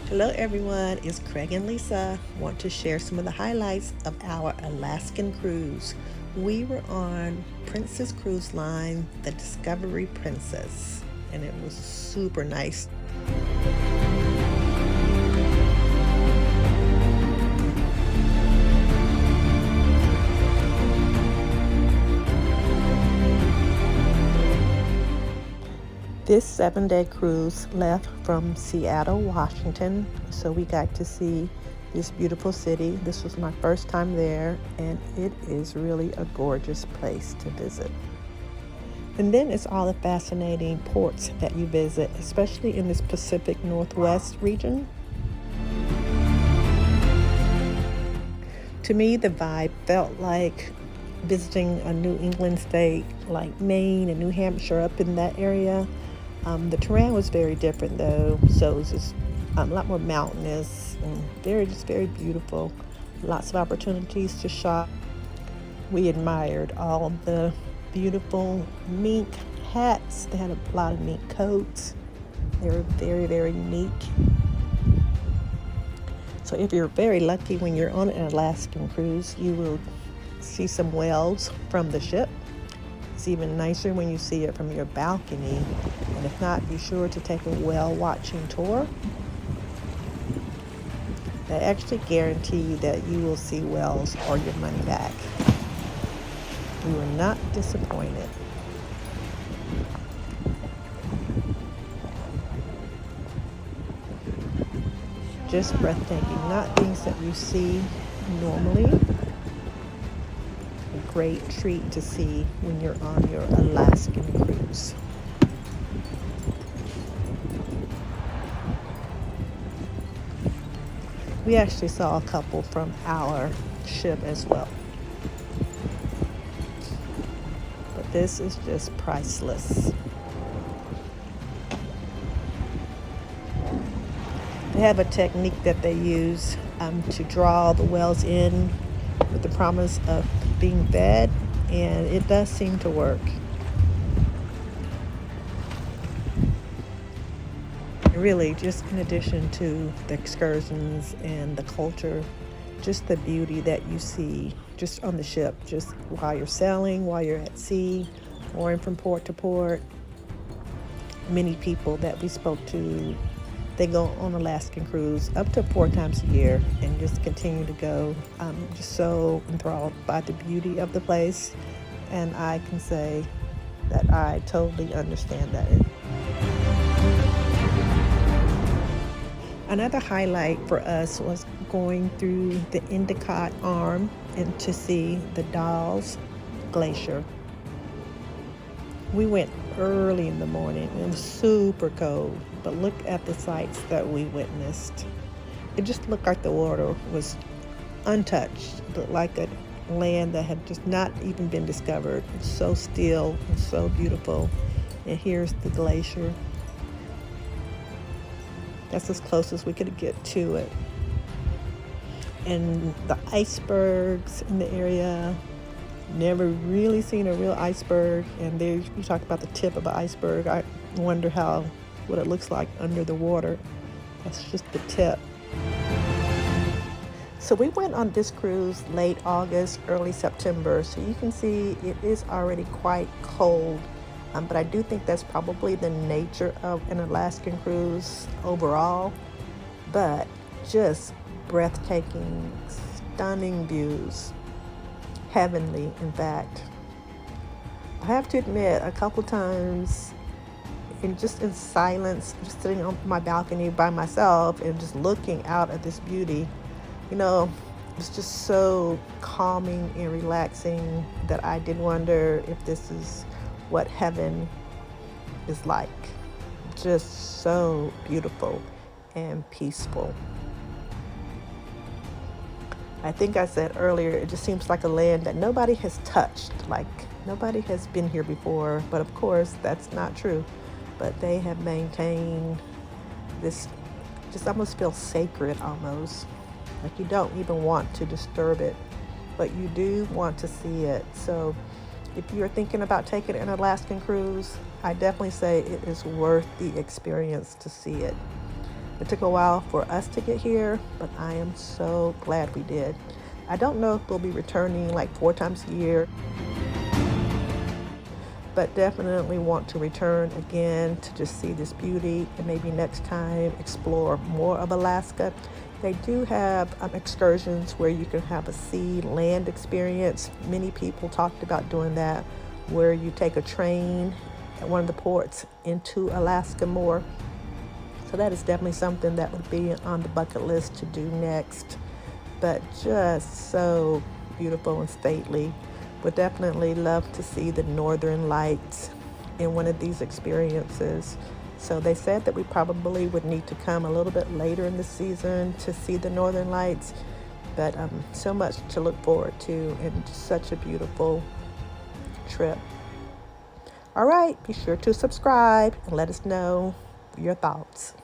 Hello everyone, it's Craig and Lisa. Want to share some of the highlights of our Alaskan cruise. We were on Princess Cruise Line, the Discovery Princess, and it was super nice. This 7-day cruise left from Seattle, Washington, so we got to see this beautiful city. This was my first time there, and it is really a gorgeous place to visit. And then it's all the fascinating ports that you visit, especially in this Pacific Northwest region. To me, the vibe felt like visiting a New England state like Maine and New Hampshire, up in that area. The terrain was very different though, so it was just a lot more mountainous and very beautiful. Lots of opportunities to shop. We admired all the beautiful mink hats. They had a lot of mink coats. They were very unique. So if you're very lucky when you're on an Alaskan cruise, you will see some whales from the ship. It's even nicer when you see it from your balcony. And if not, be sure to take a whale watching tour. They actually guarantee that you will see whales or your money back. We were not disappointed. Just breathtaking, not things that you see normally. A great treat to see when you're on your Alaskan cruise. We actually saw a couple from our ship as well. But this is just priceless. They have a technique that they use to draw the whales in with the promise of being fed, and it does seem to work. Really, just in addition to the excursions and the culture, just the beauty that you see just on the ship, just while you're sailing, while you're at sea, or from port to port. Many people that we spoke to, they go on Alaskan cruise up to 4 times a year and just continue to go. I'm just so enthralled by the beauty of the place, and I can say that I totally understand that. Another highlight for us was going through the Endicott Arm and to see the Dalles Glacier. We went early in the morning. It was super cold, but look at the sights that we witnessed. It just looked like the water was untouched. It looked like a land that had just not even been discovered. It's so still and so beautiful. And here's the glacier. That's as close as we could get to it. And the icebergs in the area, never really seen a real iceberg. And there you talk about the tip of an iceberg. I wonder what it looks like under the water. That's just the tip. So we went on this cruise late August, early September. So you can see it is already quite cold. But I do think that's probably the nature of an Alaskan cruise overall. But just breathtaking, stunning views. Heavenly, in fact. I have to admit, a couple times, in silence, just sitting on my balcony by myself and just looking out at this beauty, it's just so calming and relaxing that I did wonder if this is what heaven is like. Just so beautiful and peaceful. I think I said earlier, it just seems like a land that nobody has touched, like nobody has been here before, but of course that's not true. But they have maintained this, just almost feels sacred almost, like you don't even want to disturb it, but you do want to see it. So if you're thinking about taking an Alaskan cruise, I definitely say it is worth the experience to see it. It took a while for us to get here, but I am so glad we did. I don't know if we'll be returning like 4 times a year, but definitely want to return again to just see this beauty, and maybe next time explore more of Alaska. They do have excursions where you can have a sea land experience. Many people talked about doing that, where you take a train at one of the ports into Alaska more. So that is definitely something that would be on the bucket list to do next. But just so beautiful and stately. Would definitely love to see the northern lights in one of these experiences. So they said that we probably would need to come a little bit later in the season to see the northern lights, but so much to look forward to and such a beautiful trip. All right, be sure to subscribe and let us know your thoughts.